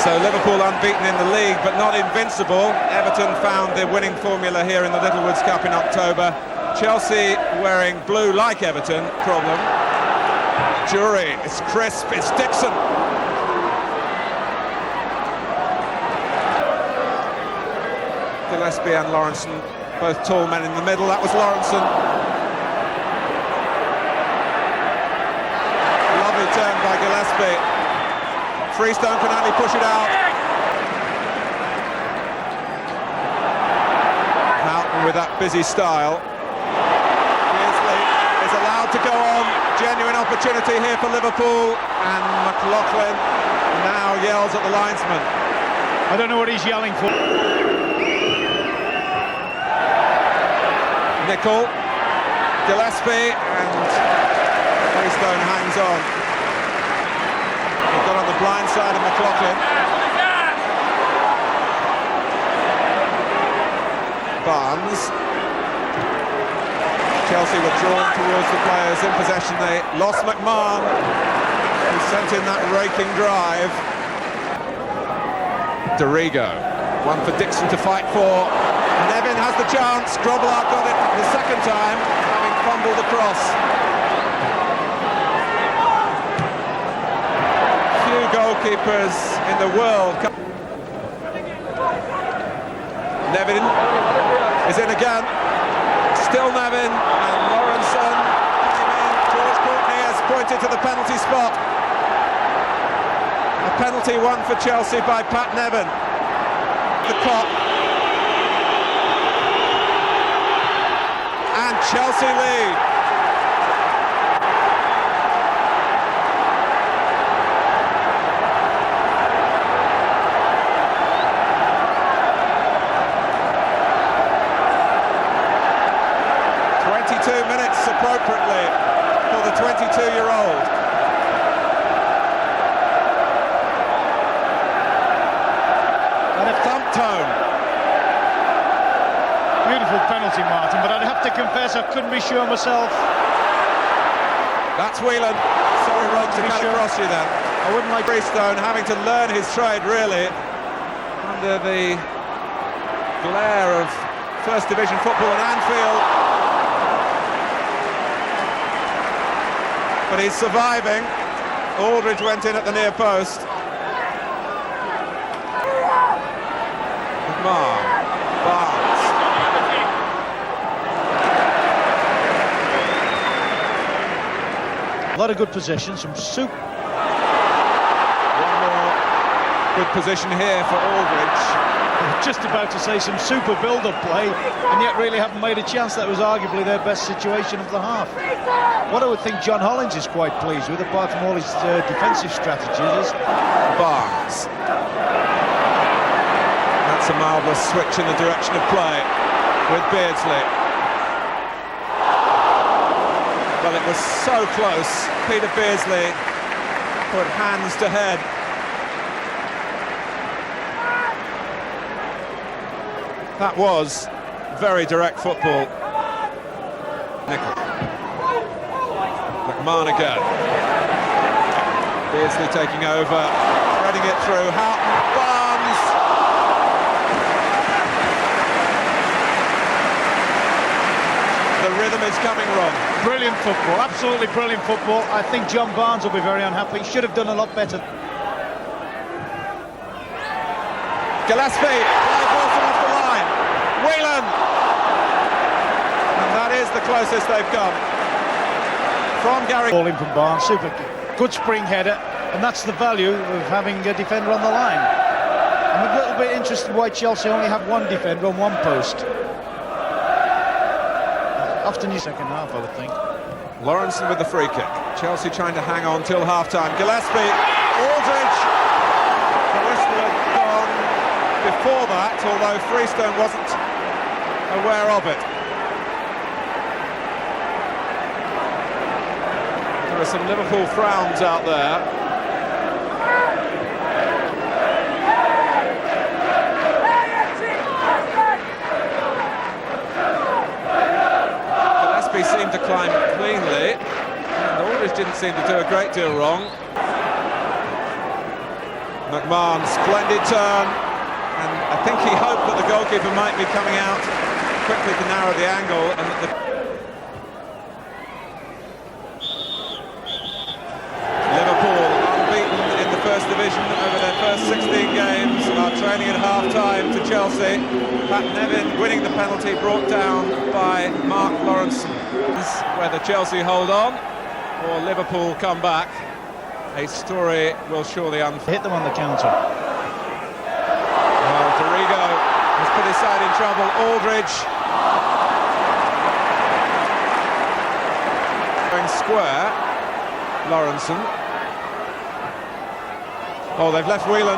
So Liverpool unbeaten in the league, but not invincible. Everton found their winning formula here in the Littlewoods Cup in October. Chelsea wearing blue like Everton. Problem. Jury, it's crisp, it's Dixon. Gillespie and Lawrenson, both tall men in the middle. That was Lawrenson. Lovely turn by Gillespie. Freestone can only push it out. Houghton with that busy style. Beardsley is allowed to go on. Genuine opportunity here for Liverpool. And McLaughlin now yells at the linesman. I don't know what he's yelling for. Nicol, Gillespie, and Freestone hangs on. He's got on the blind side of McLaughlin. Barnes. Chelsea were drawn towards the players in possession. They lost McMahon, who sent in that raking drive. Dorigo, one for Dixon to fight for. Nevin has the chance. Grobbelaar got it the second time, having fumbled across. Few goalkeepers in the world. Nevin is in again. Still Nevin, and Lawrenson came in. George Courtney has pointed to the penalty spot. A penalty won for Chelsea by Pat Nevin. The clock. And Chelsea lead. Minutes appropriately for the 22-year-old. And a thump tone. Beautiful penalty, Martin, but I'd have to confess I couldn't be sure myself. That's Whelan. Sorry, Ron, to cut across you then. I wouldn't like Freestone having to learn his trade, really, under the glare of First Division football in Anfield. But he's surviving. Aldridge went in at the near post. McMahon, Barnes. A lot of good possession, some soup. One more good position here for Aldridge. Just about to say some super build-up play, and yet really haven't made a chance. That was arguably their best situation of the half. What I would think John Hollins is quite pleased with, apart from all his defensive strategies. Barnes. That's a marvellous switch in the direction of play with Beardsley. Well, it was so close. Peter Beardsley put hands to head. That was very direct football. Nicol. McMahon again. Beardsley taking over, threading it through. Houghton, Barnes. The rhythm is coming, Ron. Brilliant football, absolutely brilliant football. I think John Barnes will be very unhappy. Should have done a lot better. Gillespie, off the line. Whelan! And that is the closest they've come. From Gary. Ball in from Barnes, super good spring header, and that's the value of having a defender on the line. I'm a little bit interested why Chelsea only have one defender on one post. Often in the second half, I would think. Lawrenson with the free kick. Chelsea trying to hang on till half-time. Gillespie, Aldridge. The whistle had gone before that, although Freestone wasn't aware of it. There are some Liverpool frowns out there. Gillespie seemed to climb cleanly, and Aldridge didn't seem to do a great deal wrong. McMahon, splendid turn, and I think he hoped that the goalkeeper might be coming out quickly to narrow the angle, and that Liverpool, unbeaten in the First Division over their first 16 games, are trailing at half-time to Chelsea. Pat Nevin winning the penalty brought down by Mark Lawrence. Whether Chelsea hold on or Liverpool come back, a story will surely unfold. Hit them on the counter. Well, Dorigo has put his side in trouble. Aldridge going square. Lawrenson. Oh, they've left Whelan.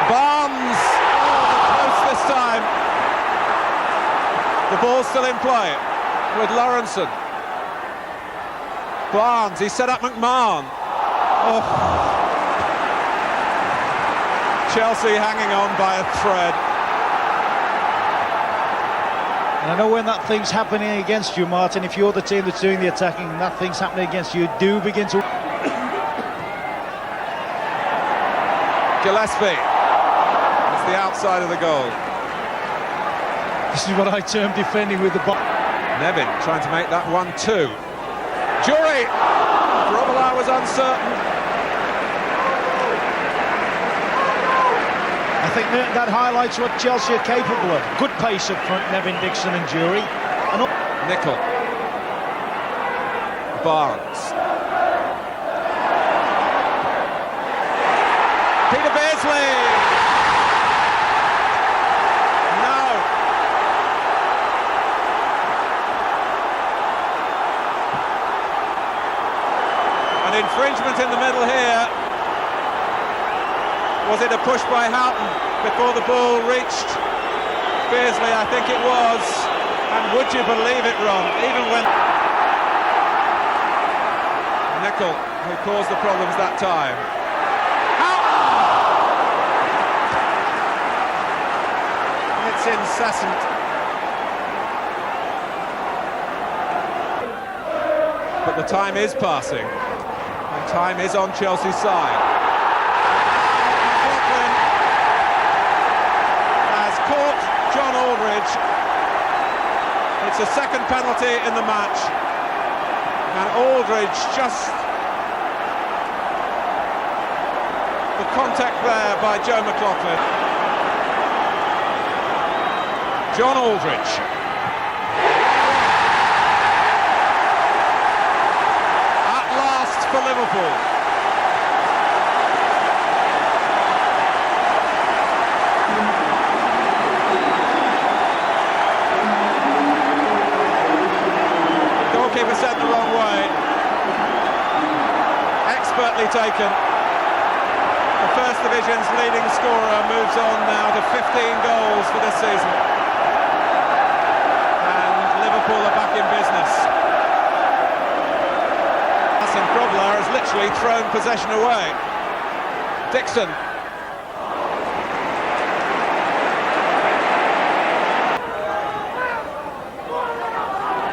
Barnes! Oh, close this time. The ball's still in play with Lawrenson. Barnes, he set up McMahon. Oh. Chelsea hanging on by a thread. And I know when that thing's happening against you, Martin, if you're the team that's doing the attacking and that thing's happening against you, do begin to... Gillespie. It's the outside of the goal. This is what I term defending with the ball. Nevin trying to make that 1-2. Jury! Robillard was uncertain. I think that highlights what Chelsea are capable of. Good pace up front, Nevin, Dixon and Jury. And Nickel. Barnes. Peter Beardsley! No! An infringement in the middle here. Was it a push by Houghton before the ball reached Beardsley? I think it was. And would you believe it, Ron? Even when Nickel, who caused the problems that time. Houghton! It's incessant. But the time is passing. And time is on Chelsea's side. John Aldridge. It's a second penalty in the match, and Aldridge just the contact there by Joe McLaughlin. John Aldridge. At last for Liverpool. Keeper sent the wrong way. Expertly taken. The First Division's leading scorer moves on now to 15 goals for this season. And Liverpool are back in business. Hassan Krobler has literally thrown possession away. Dixon.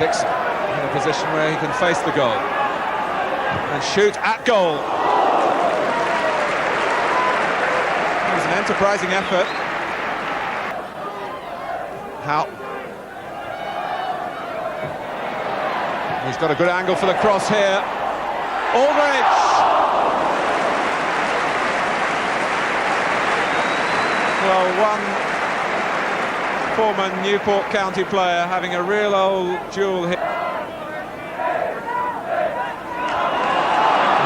Dixon. In a position where he can face the goal and shoot at goal. It was an enterprising effort. Houghton. He's got a good angle for the cross here. Aldridge! Well, one former Newport County player having a real old duel here.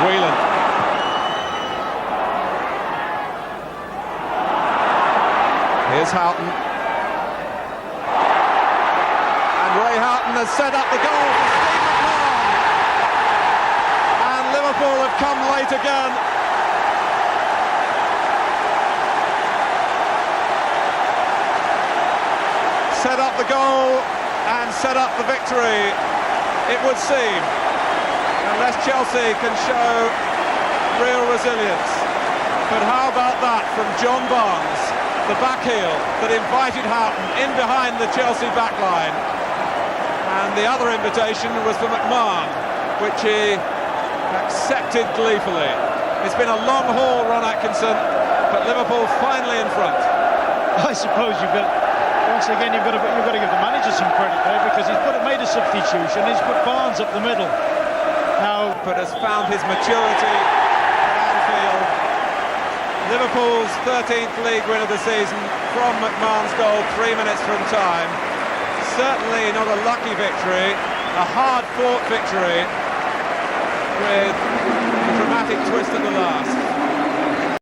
Whelan. Here's Houghton. And Ray Houghton has set up the goal for Steve McMahon. And Liverpool have come late again. Set up the goal and set up the victory, it would seem. Unless Chelsea can show real resilience. But how about that from John Barnes, the back heel that invited Houghton in behind the Chelsea backline. And the other invitation was for McMahon, which he accepted gleefully. It's been a long haul, Ron Atkinson, but Liverpool finally in front. I suppose you've got to give the manager some credit there, because made a substitution. He's put Barnes up the middle. Now, but has found his maturity at Anfield. Liverpool's 13th league win of the season from McMahon's goal 3 minutes from time. Certainly not a lucky victory, a hard-fought victory with a dramatic twist at the last.